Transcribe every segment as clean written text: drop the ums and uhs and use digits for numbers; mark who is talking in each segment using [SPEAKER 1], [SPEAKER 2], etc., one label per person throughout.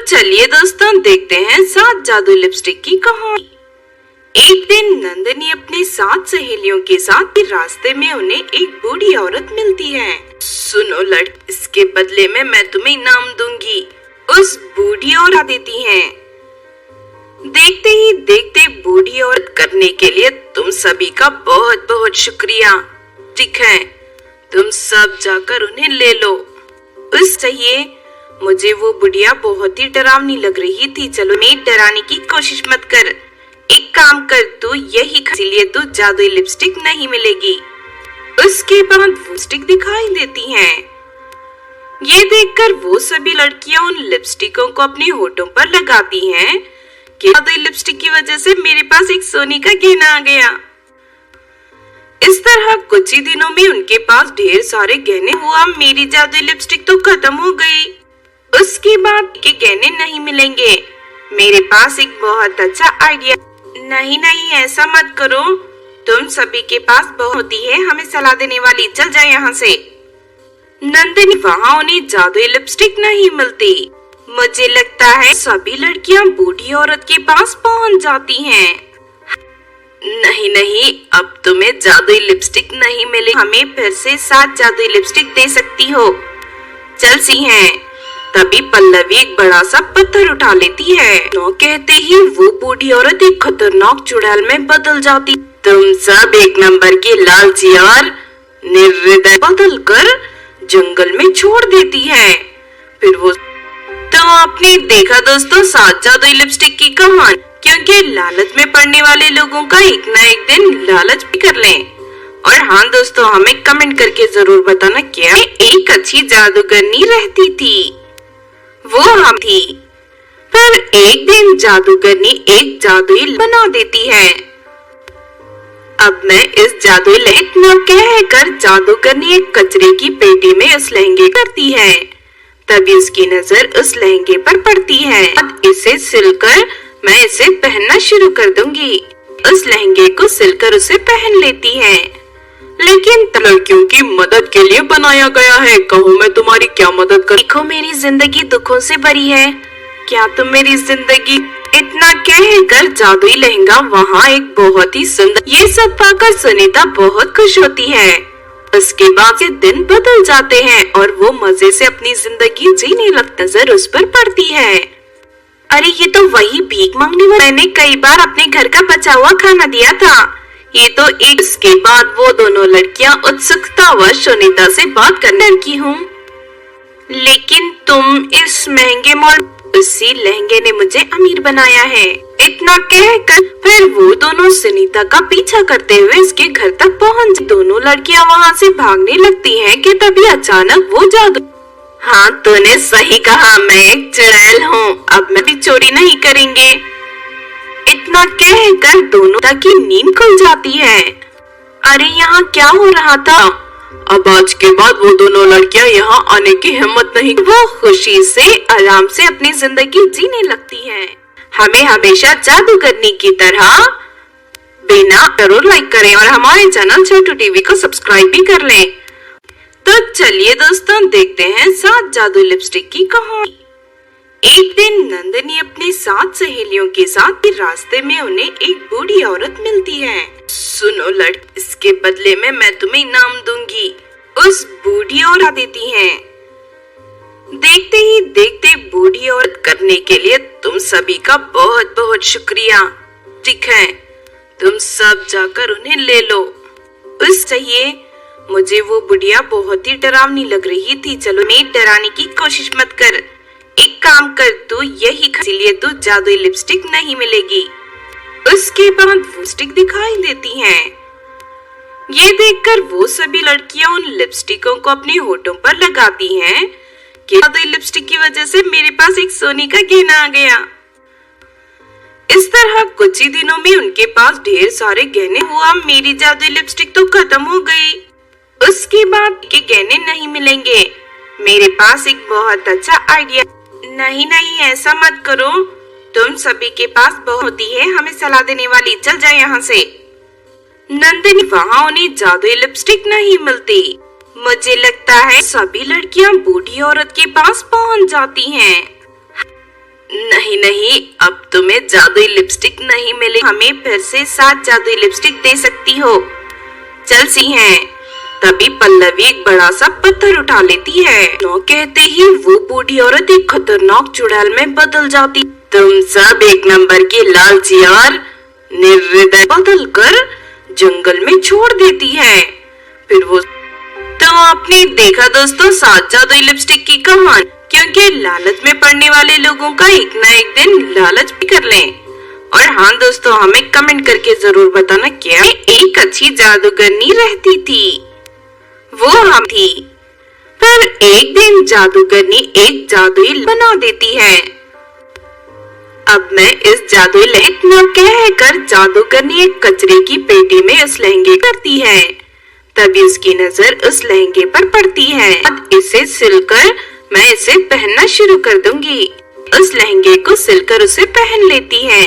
[SPEAKER 1] चलिए दोस्तों देखते हैं 7 जादुई लिपस्टिक की कहानी। एक दिन नंदनी अपनी 7 सहेलियों के साथ रास्ते में उन्हें एक बूढ़ी औरत मिलती है। सुनो लड़की, इसके बदले में मैं तुम्हें इनाम दूंगी। उस बूढ़ी औरत देती है। देखते ही देखते बूढ़ी औरत करने के लिए तुम सभी का बहुत बहुत शुक्रिया। ठीक है, तुम सब जाकर उन्हें ले लो। बस चाहिए, मुझे वो बुढ़िया बहुत ही डरावनी लग रही थी। चलो मैं डराने की कोशिश मत कर। एक काम कर, तू यही इसीलिए तू जादुई लिपस्टिक नहीं मिलेगी। उसके बाद वो स्टिक दिखाई देती हैं। ये देखकर वो सभी लड़कियां उन लिपस्टिकों को अपने होठों पर लगाती हैं कि जादुई लिपस्टिक की वजह से मेरे पास एक सोने का गहना आ गया। इस तरह कुछ ही दिनों में उनके पास ढेर सारे गहने हुआ। मेरी जादुई लिपस्टिक तो खत्म हो गई। उसके बाद के गहने नहीं मिलेंगे। मेरे पास एक बहुत अच्छा आइडिया। नहीं नहीं, ऐसा मत करो, तुम सभी के पास बहुत होती है हमें सलाह देने वाली। चल जाए यहाँ से। नंदिनी वहाँ उन्हें जादुई लिपस्टिक नहीं मिलती। मुझे लगता है सभी लड़कियाँ बूढ़ी औरत के पास पहुँच जाती हैं। नहीं नहीं, अब तुम्हें जादुई लिपस्टिक नहीं मिले। हमें फिर से 7 जादुई लिपस्टिक दे सकती हो। चल सी हैं। तभी पल्लवी एक बड़ा सा पत्थर उठा लेती है। नो कहते ही वो बूढ़ी औरत एक खतरनाक चुड़ैल में बदल जाती। तुम सब एक नंबर की लालची और निर्दयी बदल कर जंगल में छोड़ देती है। फिर वो तो आपने देखा दोस्तों 7 जादुई लिपस्टिक की कहानी। क्योंकि लालच में पड़ने वाले लोगों का एक ना एक दिन लालच भी कर लें। और हाँ दोस्तों, हमें कमेंट करके जरूर बताना क्या एक अच्छी जादूगरनी रहती थी। वो हम थी। फिर एक दिन जादूगरनी एक जादुई बना देती है। अब मैं इस जादुई इतना कहकर जादूगरनी एक कचरे की पेटी में उस लहंगे करती है। तभी उसकी नजर उस लहंगे पर पड़ती है। अब इसे सिलकर मैं इसे पहनना शुरू कर दूंगी। उस लहंगे को सिलकर उसे पहन लेती है। लेकिन लड़कियों की मदद के लिए बनाया गया है। कहो मैं तुम्हारी क्या मदद कर। देखो मेरी जिंदगी दुखों से भरी है, क्या तुम मेरी जिंदगी। इतना कहकर जादुई लहंगा वहाँ एक बहुत ही सुंदर। ये सब पाकर सुनीता बहुत खुश होती है। उसके बाद से दिन बदल जाते हैं और वो मजे से अपनी जिंदगी जीने लगती। नजर उस पर पड़ती है। अरे ये तो वही भीख मांगने वाला। मैंने कई बार अपने घर का बचा हुआ खाना दिया था। ये तो एक। इसके बाद वो दोनों लड़कियां उत्सुकतावश सुनीता से बात करने की हूँ। लेकिन तुम इस महंगे मॉल। उसी लहंगे ने मुझे अमीर बनाया है। इतना कहकर फिर वो दोनों सुनीता का पीछा करते हुए इसके घर तक पहुँच। दोनों लड़कियां वहाँ से भागने लगती हैं कि तभी अचानक वो जादू। हाँ तूने सही कहा, मैं एक चुड़ैल हूँ। अब मैं भी चोरी नहीं करेंगे। इतना कहकर दोनों की नींद खुल जाती है। अरे यहाँ क्या हो रहा था। अब आज के बाद वो दोनों लड़कियां यहाँ आने की हिम्मत नहीं। वो खुशी से आराम से अपनी जिंदगी जीने लगती हैं। हमें हमेशा जादूगरनी की तरह बिना जरूर लाइक करें और हमारे चैनल छोटू टीवी को सब्सक्राइब भी कर लें। तो चलिए दोस्तों देखते हैं 7 जादुई लिपस्टिक की कहानी। एक दिन नंदनी अपनी 7 सहेलियों के साथ रास्ते में उन्हें एक बूढ़ी औरत मिलती है। सुनो लड़की, इसके बदले में मैं तुम्हें इनाम दूंगी। उस बूढ़ी औरत देती है। देखते ही देखते बूढ़ी औरत करने के लिए तुम सभी का बहुत बहुत शुक्रिया। ठीक है, तुम सब जाकर उन्हें ले लो। बस चाहिए, मुझे वो बुढ़िया बहुत ही डरावनी लग रही थी। चलो मैं डराने की कोशिश मत कर। एक काम कर, तू यही इसीलिए तू जादुई लिपस्टिक नहीं मिलेगी। उसके बाद वो स्टिक दिखाई देती हैं। ये देखकर वो सभी लड़कियां उन लिपस्टिकों को अपने होठों पर लगाती हैं कि जादुई लिपस्टिक की वजह से मेरे पास एक सोने का गहना आ गया। इस तरह कुछ ही दिनों में उनके पास ढेर सारे गहने हुआ। मेरी जादुई लिपस्टिक तो खत्म हो गई। उसके बाद के गहने नहीं मिलेंगे। मेरे पास एक बहुत अच्छा आइडिया। नहीं नहीं, ऐसा मत करो, तुम सभी के पास बहुत होती है हमें सलाह देने वाली। चल जाए यहाँ से। नंदिनी वहाँ उन्हें जादुई लिपस्टिक नहीं मिलती। मुझे लगता है सभी लड़कियाँ बूढ़ी औरत के पास पहुँच जाती हैं। नहीं नहीं, अब तुम्हें जादुई लिपस्टिक नहीं मिले, हमें फिर से 7 जादुई लिपस्टिक दे सकती हो। चल सी हैं। तभी पल्लवी एक बड़ा सा पत्थर उठा लेती है। नो कहते ही वो बूढ़ी औरत एक खतरनाक चुड़ैल में बदल जाती। तुम सब एक नंबर की लालची और निर्दयी बदल कर जंगल में छोड़ देती है। फिर वो तो आपने देखा दोस्तों 7 जादुई लिपस्टिक की कहानी, क्योंकि लालच में पड़ने वाले लोगों का एक ना एक दिन लालच भी कर लें। और हाँ दोस्तों, हमें कमेंट करके जरूर बताना क्या एक अच्छी जादूगरनी रहती थी, वो हम थी। फिर एक दिन जादूगरनी एक जादुई बना देती है। अब मैं इस जादुई इतना कहकर जादूगरनी एक कचरे की पेटी में उस लहंगे करती है। तभी उसकी नजर उस लहंगे पर पड़ती है। अब इसे सिलकर मैं इसे पहनना शुरू कर दूंगी। उस लहंगे को सिलकर उसे पहन लेती है।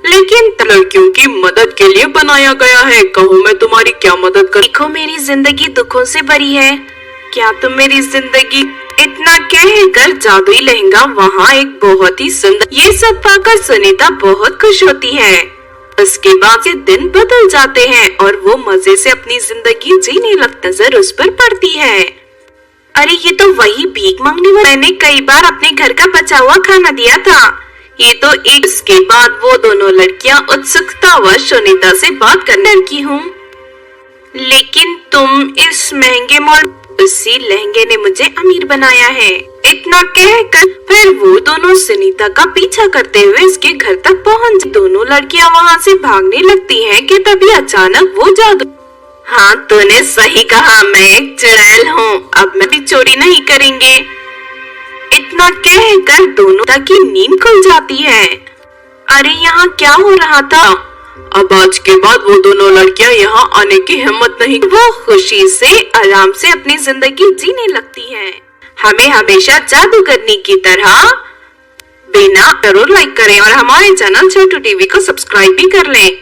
[SPEAKER 1] लेकिन लड़कियों की मदद के लिए बनाया गया है, कहो मैं तुम्हारी क्या मदद कर। देखो मेरी जिंदगी दुखों से भरी है, क्या तुम मेरी जिंदगी। इतना कहकर जादुई लहंगा वहाँ एक बहुत ही सुंदर। ये सब पाकर सुनीता बहुत खुश होती है। उसके बाद से दिन बदल जाते हैं और वो मजे से अपनी जिंदगी जीने लगती। नजर उस पर पड़ती है। अरे ये तो वही भीख मांगने वाला, मैंने कई बार अपने घर का बचा हुआ खाना दिया था। ये तो एक। इसके बाद वो दोनों लड़कियां उत्सुकतावश सुनीता से बात करने की हूँ। लेकिन तुम इस महंगे मॉल, उसी लहंगे ने मुझे अमीर बनाया है। इतना कहकर फिर वो दोनों सुनीता का पीछा करते हुए इसके घर तक पहुँच। दोनों लड़कियां वहाँ से भागने लगती हैं कि तभी अचानक वो जादू। हाँ तूने सही कहा, मैं एक चुड़ैल हूँ, अब मैं भी चोरी नहीं करेंगे। इतना कहकर दोनों तक की नींद खुल जाती है। अरे यहाँ क्या हो रहा था। अब आज के बाद वो दोनों लड़कियां यहाँ आने की हिम्मत नहीं। वो खुशी से आराम से अपनी जिंदगी जीने लगती हैं। हमें हमेशा जादूगरनी की तरह बिना जरूर लाइक करें और हमारे चैनल छोटू टीवी को सब्सक्राइब भी कर लें।